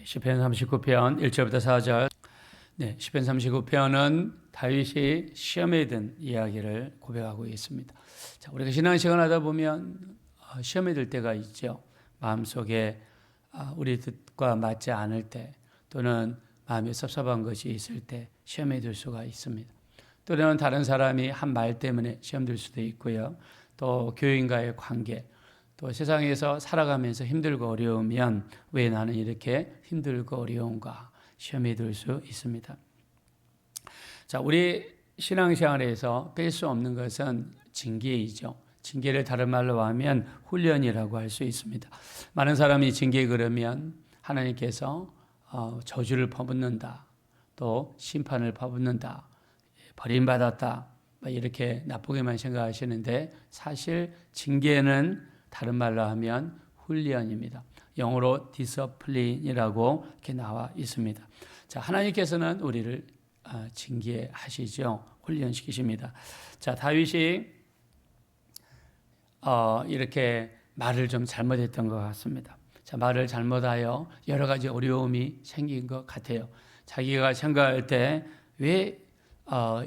시편 39편 1절부터 4절. 시편 39편은 다윗이 시험에 든 이야기를 고백하고 있습니다. 자, 우리가 신앙생활 하다 보면 시험에 들 때가 있죠. 마음속에 우리 뜻과 맞지 않을 때, 또는 마음이 섭섭한 것이 있을 때 시험에 들 수가 있습니다. 또는 다른 사람이 한 말 때문에 시험 들 수도 있고요. 또 교인과의 관계, 또 세상에서 살아가면서 힘들고 어려우면 왜 나는 이렇게 힘들고 어려운가 시험에 들 수 있습니다. 자, 우리 신앙생활에서 뺄 수 없는 것은 징계이죠. 징계를 다른 말로 하면 훈련이라고 할 수 있습니다. 많은 사람이 징계 그러면 하나님께서 저주를 퍼붓는다, 또 심판을 퍼붓는다, 버림받았다, 이렇게 나쁘게만 생각하시는데, 사실 징계는 다른 말로 하면 훈련입니다. 영어로 디서플린이라고 이렇게 나와 있습니다. 자, 하나님께서는 우리를 징계하시죠. 훈련시키십니다. 자, 다윗이 이렇게 말을 좀 잘못했던 것 같습니다. 자, 말을 잘못하여 여러 가지 어려움이 생긴 것 같아요. 자기가 생각할 때 왜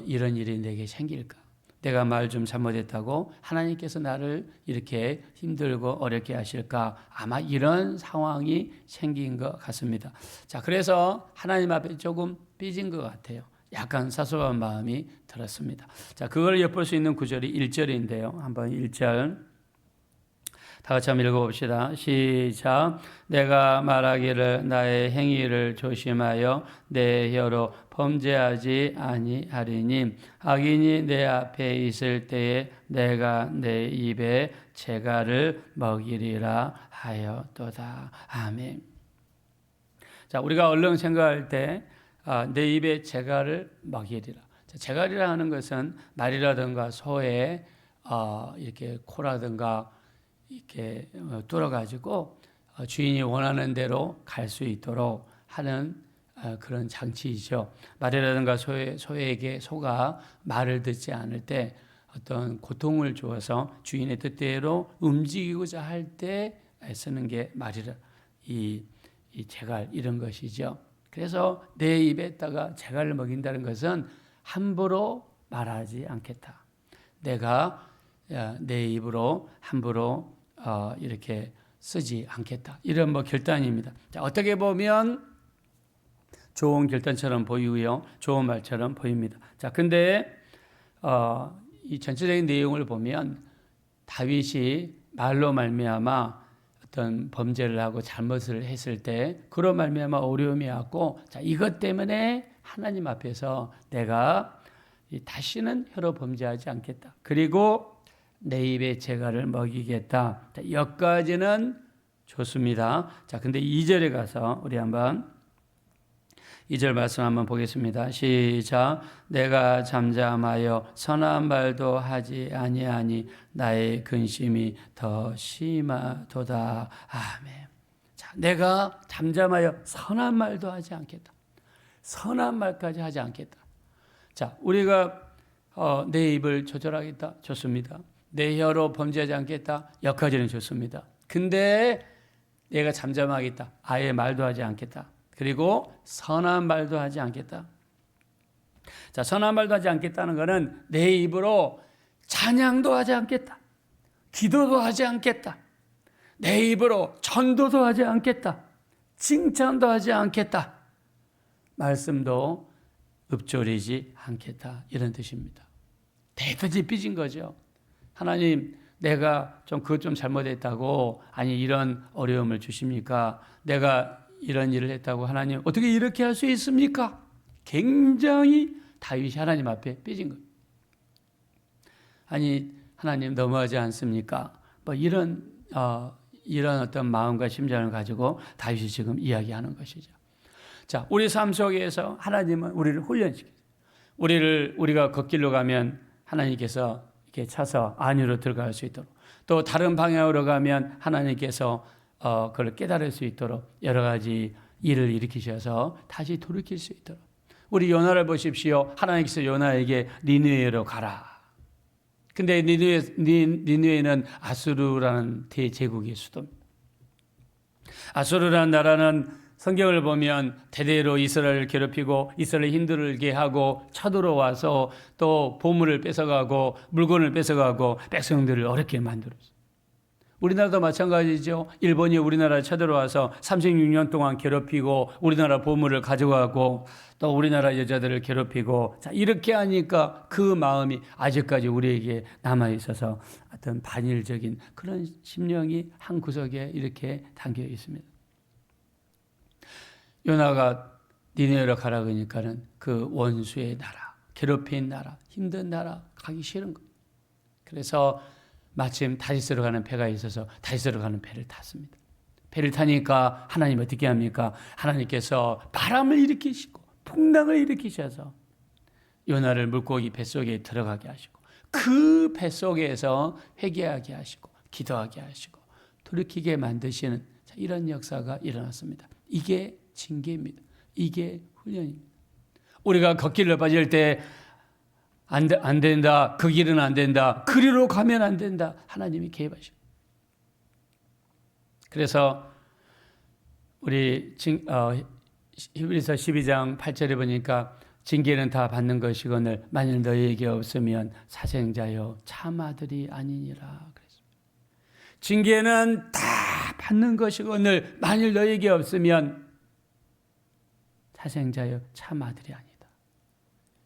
이런 일이 내게 생길까? 내가 말 좀 잘못했다고 하나님께서 나를 이렇게 힘들고 어렵게 하실까? 아마 이런 상황이 생긴 것 같습니다. 자, 그래서 하나님 앞에 조금 삐진 것 같아요. 약간 사소한 마음이 들었습니다. 자, 그걸 엿볼 수 있는 구절이 1절인데요. 한번 1절 다 같이 한번 읽어봅시다. 시작. 내가 말하기를 나의 행위를 조심하여 내 혀로 범죄하지 아니하리니 악인이 내 앞에 있을 때에 내가 내 입에 재갈을 먹이리라 하였도다. 아멘. 자, 우리가 얼른 생각할 때 내 입에 재갈을 먹이리라. 재갈이라 하는 것은 말이라든가 소에 이렇게 코라든가 이렇게 뚫어가지고 주인이 원하는 대로 갈 수 있도록 하는 그런 장치이죠. 말이라든가 소에게 소가 말을 듣지 않을 때 어떤 고통을 주어서 주인의 뜻대로 움직이고자 할 때 쓰는 게 말이라, 이 재갈 이런 것이죠. 그래서 내 입에다가 재갈을 먹인다는 것은 함부로 말하지 않겠다. 내가 내 입으로 함부로 이렇게 쓰지 않겠다. 이런 결단입니다. 자, 어떻게 보면 좋은 결단처럼 보이고요, 좋은 말처럼 보입니다. 자, 근데 이 전체적인 내용을 보면 다윗이 말로 말미암아 어떤 범죄를 하고 잘못을 했을 때 그로 말미암아 어려움이 왔고, 자, 이것 때문에 하나님 앞에서 내가 다시는 혀로 범죄하지 않겠다. 그리고 내 입에 재갈을 먹이겠다. 자, 여기까지는 좋습니다. 자, 근데 2절에 가서 우리 한번 2절 말씀 한번 보겠습니다. 시작. 내가 잠잠하여 선한 말도 하지 아니하니 나의 근심이 더 심하도다. 아멘. 자, 내가 잠잠하여 선한 말도 하지 않겠다. 선한 말까지 하지 않겠다. 자, 우리가 내 입을 조절하겠다. 좋습니다. 내 혀로 범죄하지 않겠다. 여기까지는 좋습니다. 근데 내가 잠잠하겠다. 아예 말도 하지 않겠다. 그리고 선한 말도 하지 않겠다. 자, 선한 말도 하지 않겠다는 것은 내 입으로 찬양도 하지 않겠다. 기도도 하지 않겠다. 내 입으로 전도도 하지 않겠다. 칭찬도 하지 않겠다. 말씀도 읊조리지 않겠다. 이런 뜻입니다. 대단히 삐진 거죠. 하나님, 내가 그것 좀 잘못했다고, 아니 이런 어려움을 주십니까? 내가 이런 일을 했다고 하나님 어떻게 이렇게 할 수 있습니까? 굉장히 다윗이 하나님 앞에 삐진 거예요. 아니 하나님 너무하지 않습니까? 이런 어떤 마음과 심정을 가지고 다윗이 지금 이야기하는 것이죠. 자, 우리 삶 속에서 하나님은 우리를 훈련시켜요. 우리가 걷길로 가면 하나님께서 이렇게 차서 안으로 들어갈 수 있도록, 또 다른 방향으로 가면 하나님께서 그걸 깨달을 수 있도록 여러 가지 일을 일으키셔서 다시 돌이킬 수 있도록. 우리 요나를 보십시오. 하나님께서 요나에게 니느웨로 가라. 근데 니느웨는 아수르라는 대제국의 수도입니다. 아수르라는 나라는 성경을 보면 대대로 이스라엘을 괴롭히고 이스라엘 힘들게 하고 쳐들어와서 또 보물을 뺏어가고 물건을 뺏어가고 백성들을 어렵게 만들었어요. 우리나라도 마찬가지죠. 일본이 우리나라에 쳐들어와서 36년 동안 괴롭히고 우리나라 보물을 가져가고 또 우리나라 여자들을 괴롭히고, 자, 이렇게 하니까 그 마음이 아직까지 우리에게 남아있어서 어떤 반일적인 그런 심령이 한 구석에 이렇게 담겨 있습니다. 요나가 니네로 가라 그러니까는 그 원수의 나라, 괴롭힌 나라, 힘든 나라 가기 싫은 거예요. 그래서 마침 다시스로 가는 배가 있어서 다시스로 가는 배를 탔습니다. 배를 타니까 하나님 어떻게 합니까? 하나님께서 바람을 일으키시고 풍랑을 일으키셔서 요나를 물고기 뱃속에 들어가게 하시고 그 뱃속에서 회개하게 하시고 기도하게 하시고 돌이키게 만드시는 이런 역사가 일어났습니다. 이게 징계입니다. 이게 훈련입니다. 우리가 걷길로 빠질 때 안 된다. 그 길은 안 된다. 그리로 가면 안 된다. 하나님이 개입하십니다. 그래서 우리 히브리서 12장 8절에 보니까 징계는 다 받는 것이거늘 만일 너희에게 없으면 사생자여 참 아들이 아니니라 그랬습니다. 징계는 다 받는 것이거늘 만일 너희에게 없으면 사생자여 참 아들이 아니다.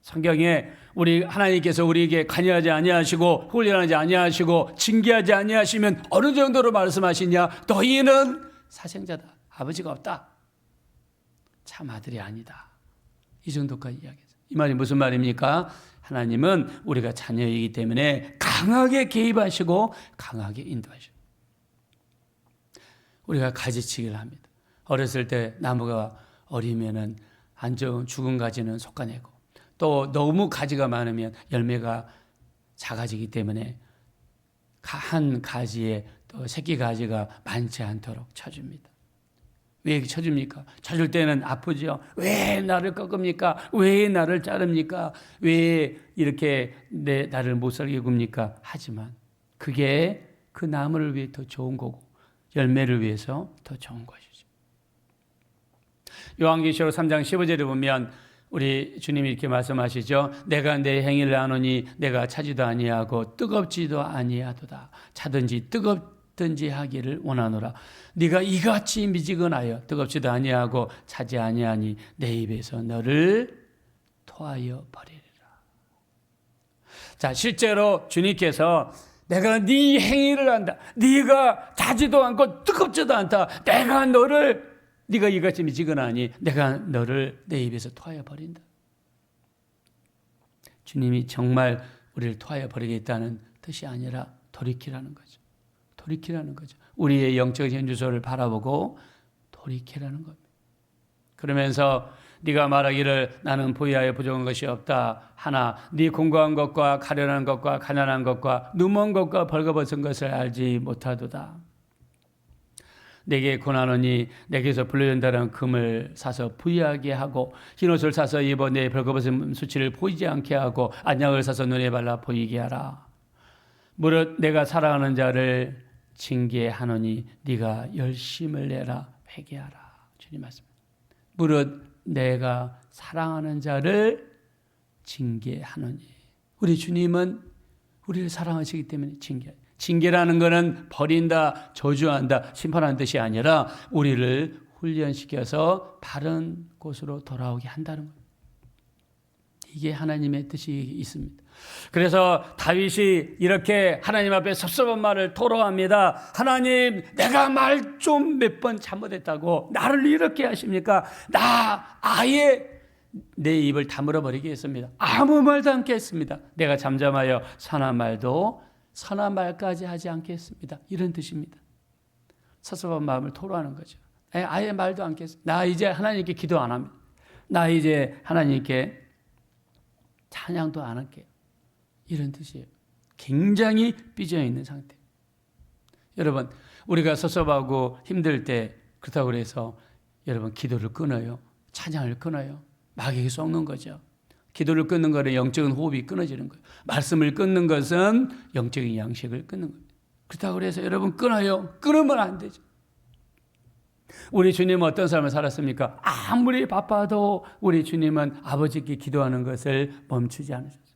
성경에 우리 하나님께서 우리에게 관여하지 아니하시고 훈련하지 아니하시고 징계하지 아니하시면 어느 정도로 말씀하시냐? 너희는 사생자다. 아버지가 없다. 참 아들이 아니다. 이 정도까지 이야기했어요. 이 말이 무슨 말입니까? 하나님은 우리가 자녀이기 때문에 강하게 개입하시고 강하게 인도하시고 우리가 가지치기를 합니다. 어렸을 때 나무가 어리면은 안 좋은 죽은 가지는 솎아내고 또 너무 가지가 많으면 열매가 작아지기 때문에 한 가지에 또 새끼 가지가 많지 않도록 쳐줍니다. 왜 쳐줍니까? 쳐줄 때는 아프죠. 왜 나를 꺾습니까? 왜 나를 자릅니까? 왜 이렇게 나를 못 살게 굽니까? 하지만 그게 그 나무를 위해 더 좋은 거고 열매를 위해서 더 좋은 것이죠. 요한계시록 3장 15절에 보면 우리 주님이 이렇게 말씀하시죠. 내가 내 행위를 아노니 내가 차지도 아니하고 뜨겁지도 아니하도다. 차든지 뜨겁든지 하기를 원하노라. 네가 이같이 미지근하여 뜨겁지도 아니하고 차지 아니하니 내 입에서 너를 토하여 버리리라. 자, 실제로 주님께서 내가 네 행위를 안다. 네가 차지도 않고 뜨겁지도 않다. 내가 너를 네가 이같이 미지근하니 내가 너를 내 입에서 토하여 버린다. 주님이 정말 우리를 토하여 버리겠다는 뜻이 아니라 돌이키라는 거죠. 돌이키라는 거죠. 우리의 영적 현주소를 바라보고 돌이키라는 겁니다. 그러면서 네가 말하기를 나는 부유하여 부족한 것이 없다 하나 네 공고한 것과 가련한 것과 가난한 것과 눈먼 것과 벌거벗은 것을 알지 못하도다. 내게 고난하니 내게서 불려준다는 금을 사서 부유하게 하고 흰옷을 사서 입어 내 벌거벗은 수치를 보이지 않게 하고 안약을 사서 눈에 발라 보이게 하라. 무릇 내가 사랑하는 자를 징계하노니 네가 열심을 내라 회개하라. 주님 말씀입니다. 무릇 내가 사랑하는 자를 징계하노니 우리 주님은 우리를 사랑하시기 때문에 징계라는 것은 버린다, 저주한다, 심판하는 뜻이 아니라 우리를 훈련시켜서 바른 곳으로 돌아오게 한다는 거예요. 이게 하나님의 뜻이 있습니다. 그래서 다윗이 이렇게 하나님 앞에 섭섭한 말을 토로합니다. 하나님, 내가 말 좀 몇 번 잘못했다고 나를 이렇게 하십니까? 나 아예 내 입을 다물어 버리겠습니다. 아무 말도 않겠습니다. 내가 잠잠하여 선한 말도 선한 말까지 하지 않겠습니다. 이런 뜻입니다. 섭섭한 마음을 토로하는 거죠. 아예 말도 않겠습니다. 나 이제 하나님께 기도 안 합니다. 나 이제 하나님께 찬양도 안 할게요. 이런 뜻이에요. 굉장히 삐져있는 상태. 여러분, 우리가 섭섭하고 힘들 때 그렇다고 해서 여러분 기도를 끊어요. 찬양을 끊어요. 마귀에게 썩는 거죠. 기도를 끊는 것은 영적인 호흡이 끊어지는 거예요. 말씀을 끊는 것은 영적인 양식을 끊는 거예요. 그렇다고 해서 여러분 끊어요. 끊으면 안 되죠. 우리 주님은 어떤 삶을 살았습니까? 아무리 바빠도 우리 주님은 아버지께 기도하는 것을 멈추지 않으셨어요.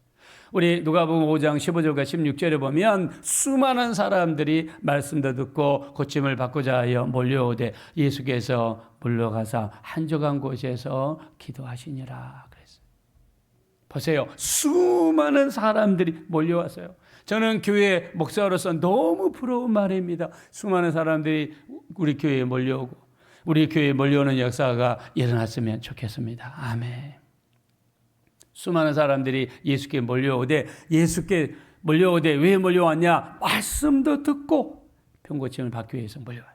우리 누가복음 5장 15절과 16절에 보면 수많은 사람들이 말씀도 듣고 고침을 받고자 하여 몰려오되 예수께서 물러가사 한적한 곳에서 기도하시니라 그랬어요. 보세요. 수많은 사람들이 몰려왔어요. 저는 교회 목사로서 너무 부러운 말입니다. 수많은 사람들이 우리 교회에 몰려오고 우리 교회에 몰려오는 역사가 일어났으면 좋겠습니다. 아멘. 수많은 사람들이 예수께 몰려오되 왜 몰려왔냐? 말씀도 듣고 병고침을 받기 위해서 몰려왔어요.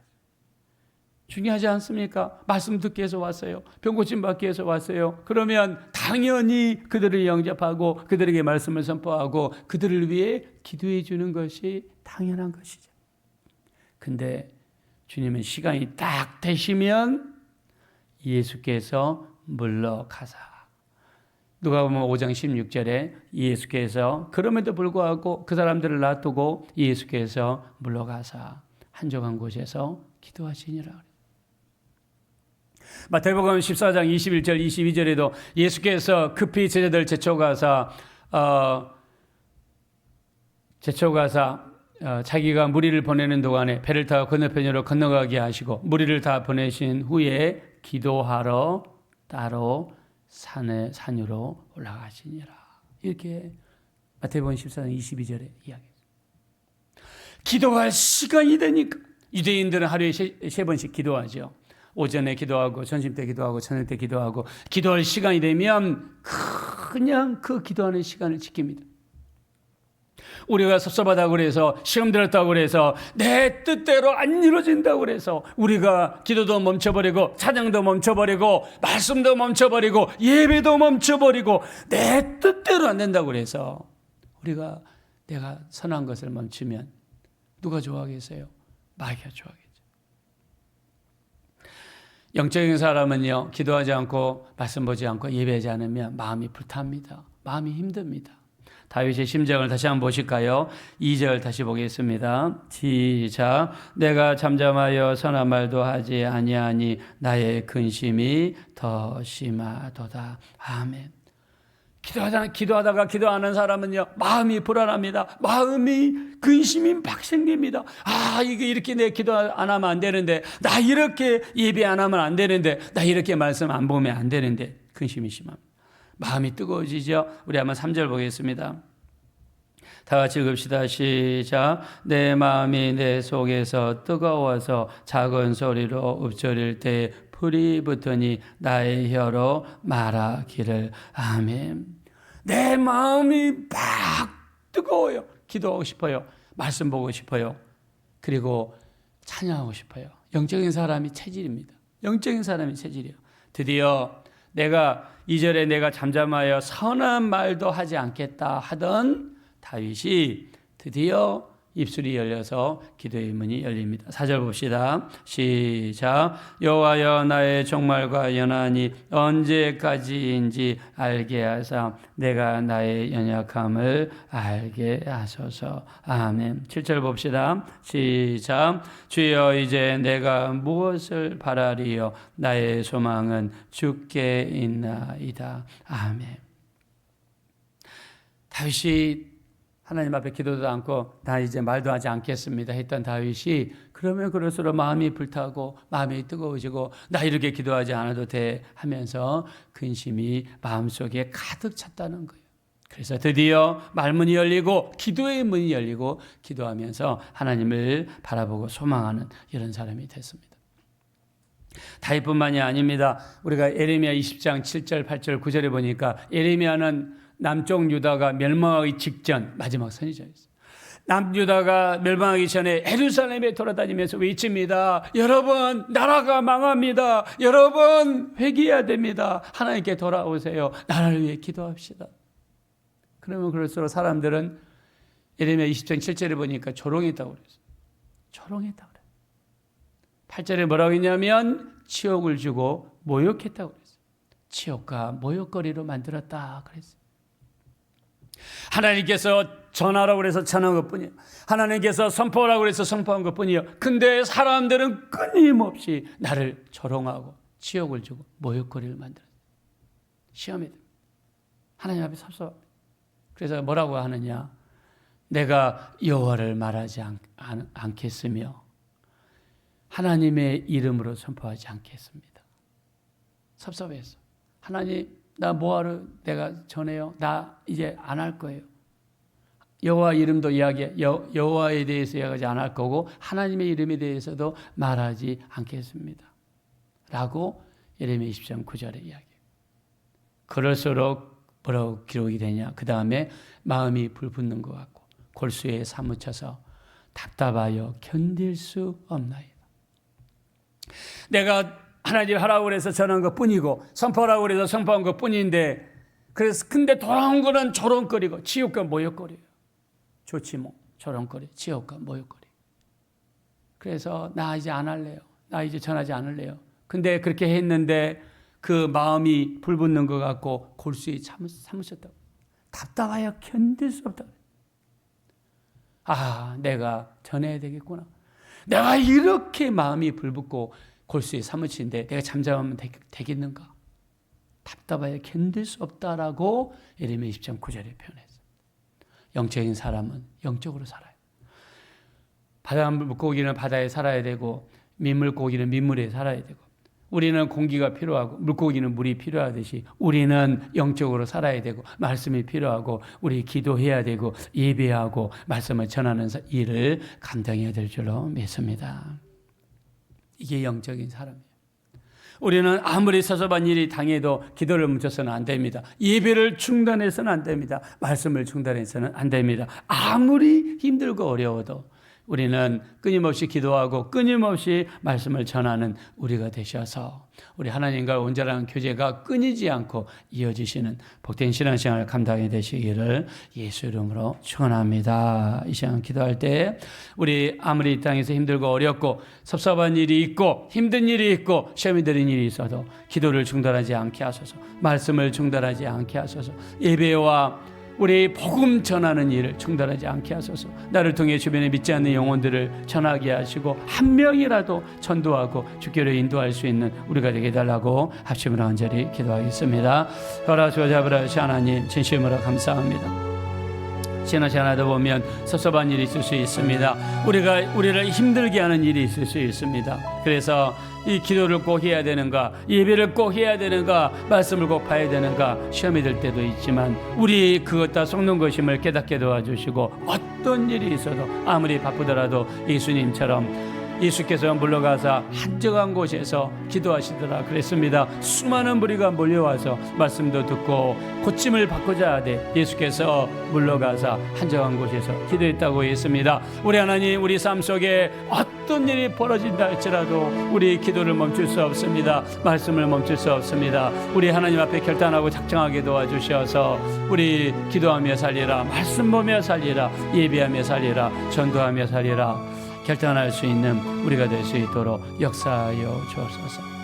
중요하지 않습니까? 말씀 듣기 위해서 왔어요. 병고침 받기 위해서 왔어요. 그러면 당연히 그들을 영접하고 그들에게 말씀을 선포하고 그들을 위해 기도해 주는 것이 당연한 것이죠. 근데 주님은 시간이 딱 되시면 예수께서 물러가사. 누가복음 5장 16절에 예수께서 그럼에도 불구하고 그 사람들을 놔두고 예수께서 물러가사 한적한 곳에서 기도하시니라. 마태복음 14장 21절 22절에도 예수께서 급히 제자들 제쳐가사 자기가 무리를 보내는 동안에 배를 타고 건너편으로 건너가게 하시고 무리를 다 보내신 후에 기도하러 따로 산으로 올라가시니라. 이렇게 마태복음 14장 22절에 이야기했어요. 기도할 시간이 되니까 유대인들은 하루에 세 번씩 기도하죠. 오전에 기도하고 점심 때 기도하고 저녁 때 기도하고 기도할 시간이 되면 그냥 그 기도하는 시간을 지킵니다. 우리가 섭섭하다고 그래서 시험 들었다고 그래서 내 뜻대로 안 이루어진다고 그래서 우리가 기도도 멈춰버리고 찬양도 멈춰버리고 말씀도 멈춰버리고 예배도 멈춰버리고 내 뜻대로 안 된다고 그래서 내가 선한 것을 멈추면 누가 좋아하겠어요? 마귀가 좋아하겠죠. 영적인 사람은요, 기도하지 않고 말씀 보지 않고 예배하지 않으면 마음이 불탑니다. 마음이 힘듭니다. 다윗의 심정을 다시 한번 보실까요? 2절 다시 보겠습니다. 시작. 내가 잠잠하여 선한 말도 하지 아니하니 나의 근심이 더 심하도다. 아멘. 기도하다가 기도하는 사람은요, 마음이 불안합니다. 마음이 근심이 막 생깁니다. 이게 이렇게 내 기도 안 하면 안 되는데, 나 이렇게 예배 안 하면 안 되는데, 나 이렇게 말씀 안 보면 안 되는데, 근심이 심합니다. 마음이 뜨거워지죠. 우리 한번 3절 보겠습니다. 다 같이 읽읍시다. 시작. 내 마음이 내 속에서 뜨거워서 작은 소리로 읊조릴 때 불이 붙으니 나의 혀로 말하기를. 아멘. 내 마음이 막 뜨거워요. 기도하고 싶어요. 말씀 보고 싶어요. 그리고 찬양하고 싶어요. 영적인 사람이 체질입니다. 영적인 사람이 체질이에요. 드디어 내가 2절에 내가 잠잠하여 선한 말도 하지 않겠다 하던 다윗이 드디어 입술이 열려서 기도의 문이 열립니다. 4절 봅시다. 시작. 여호와여 나의 종말과 연한이 언제까지인지 알게 하사 내가 나의 연약함을 알게 하소서. 아멘. 7절 봅시다. 시작. 주여 이제 내가 무엇을 바라리요 나의 소망은 주께 있나이다. 아멘. 다윗이 하나님 앞에 기도도 않고 나 이제 말도 하지 않겠습니다 했던 다윗이 그러면 그럴수록 마음이 불타고 마음이 뜨거워지고 나 이렇게 기도하지 않아도 돼 하면서 근심이 마음속에 가득 찼다는 거예요. 그래서 드디어 말문이 열리고 기도의 문이 열리고 기도하면서 하나님을 바라보고 소망하는 이런 사람이 됐습니다. 다윗뿐만이 아닙니다. 우리가 예레미야 20장 7절 8절 9절에 보니까 예레미야는 남쪽 유다가 멸망하기 직전 마지막 선지자였어요. 남유다가 멸망하기 전에 예루살렘에 돌아다니면서 외칩니다. 여러분 나라가 망합니다. 여러분 회개해야 됩니다. 하나님께 돌아오세요. 나라를 위해 기도합시다. 그러면 그럴수록 사람들은 예레미야 20장 7절에 보니까 조롱했다고 그랬어요. 조롱했다고 그래요. 8절에 뭐라고 했냐면 치욕을 주고 모욕했다고 그랬어요. 치욕과 모욕거리로 만들었다 그랬어요. 하나님께서 전하라고 그래서 전한 것뿐이에요. 하나님께서 선포하라고 그래서 선포한 것뿐이에요. 근데 사람들은 끊임없이 나를 조롱하고 치욕을 주고 모욕거리를 만들어요. 시험에 듭니다. 하나님 앞에 섭섭합니다. 그래서 뭐라고 하느냐? 내가 여호와를 말하지 않겠으며 하나님의 이름으로 선포하지 않겠습니다. 섭섭해서 하나님, 나 뭐하러 내가 전해요? 나 이제 안 할 거예요. 여호와 이름도 여호와에 대해서 이야기하지 않을 거고 하나님의 이름에 대해서도 말하지 않겠습니다. 라고 예레미야 20장 9절에 이야기해요. 그럴수록 뭐라고 기록이 되냐? 그 다음에 마음이 불붙는 것 같고 골수에 사무쳐서 답답하여 견딜 수 없나이다. 내가 하나님 하라고 그래서 전한 것뿐이고 선포하라고 그래서 선포한 것뿐인데, 그래서 근데 돌아온 거는 조롱거리고 치욕과 모욕거리예요. 좋지 뭐, 조롱거리, 치욕과 모욕거리. 그래서 나 이제 안 할래요. 나 이제 전하지 않을래요. 근데 그렇게 했는데 그 마음이 불붙는 것 같고 골수에 사무쳤다고. 답답하여 견딜 수 없다고. 아, 내가 전해야 되겠구나. 내가 이렇게 마음이 불붙고 골수에 사무치는데 내가 잠잠하면 되겠는가? 답답하여 견딜 수 없다라고 예레미야 20장 9절에 표현했어요. 영적인 사람은 영적으로 살아요. 바다 물고기는 바다에 살아야 되고 민물고기는 민물에 살아야 되고, 우리는 공기가 필요하고 물고기는 물이 필요하듯이 우리는 영적으로 살아야 되고 말씀이 필요하고 우리 기도해야 되고 예배하고 말씀을 전하는 일을 감당해야 될 줄로 믿습니다. 이게 영적인 사람이에요. 우리는 아무리 섭섭한 일이 당해도 기도를 멈춰서는 안 됩니다. 예배를 중단해서는 안 됩니다. 말씀을 중단해서는 안 됩니다. 아무리 힘들고 어려워도 우리는 끊임없이 기도하고 끊임없이 말씀을 전하는 우리가 되셔서 우리 하나님과 온전한 교제가 끊이지 않고 이어지시는 복된 신앙생활 감당이 되시기를 예수 이름으로 축원합니다. 이 시간 기도할 때 우리 아무리 이 땅에서 힘들고 어렵고 섭섭한 일이 있고 힘든 일이 있고 시험이 들린 일이 있어도 기도를 중단하지 않게 하소서, 말씀을 중단하지 않게 하소서, 예배와 우리 복음 전하는 일을 중단하지 않게 하소서. 나를 통해 주변에 믿지 않는 영혼들을 전하게 하시고 한 명이라도 전도하고 주께로 인도할 수 있는 우리가 되게 해달라고 합심으로 간절히 기도하겠습니다. 허락하시고 잡으라시 하나님, 진심으로 감사합니다. 지나다 보면 섭섭한 일이 있을 수 있습니다. 우리를 힘들게 하는 일이 있을 수 있습니다. 그래서 이 기도를 꼭 해야 되는가, 예배를 꼭 해야 되는가, 말씀을 꼭 봐야 되는가 시험이 들 때도 있지만 우리 그것 다 속는 것임을 깨닫게 도와주시고, 어떤 일이 있어도 아무리 바쁘더라도 예수님처럼 예수께서 물러가서 한적한 곳에서 기도하시더라 그랬습니다. 수많은 무리가 몰려와서 말씀도 듣고 고침을 받고자 하되 예수께서 물러가서 한적한 곳에서 기도했다고 했습니다. 우리 하나님, 우리 삶 속에 어떤 일이 벌어진다 할지라도 우리 기도를 멈출 수 없습니다. 말씀을 멈출 수 없습니다. 우리 하나님 앞에 결단하고 작정하게 도와주셔서 우리 기도하며 살리라, 말씀 보며 살리라, 예배하며 살리라, 전도하며 살리라 결단할 수 있는 우리가 될 수 있도록 역사하여 주옵소서.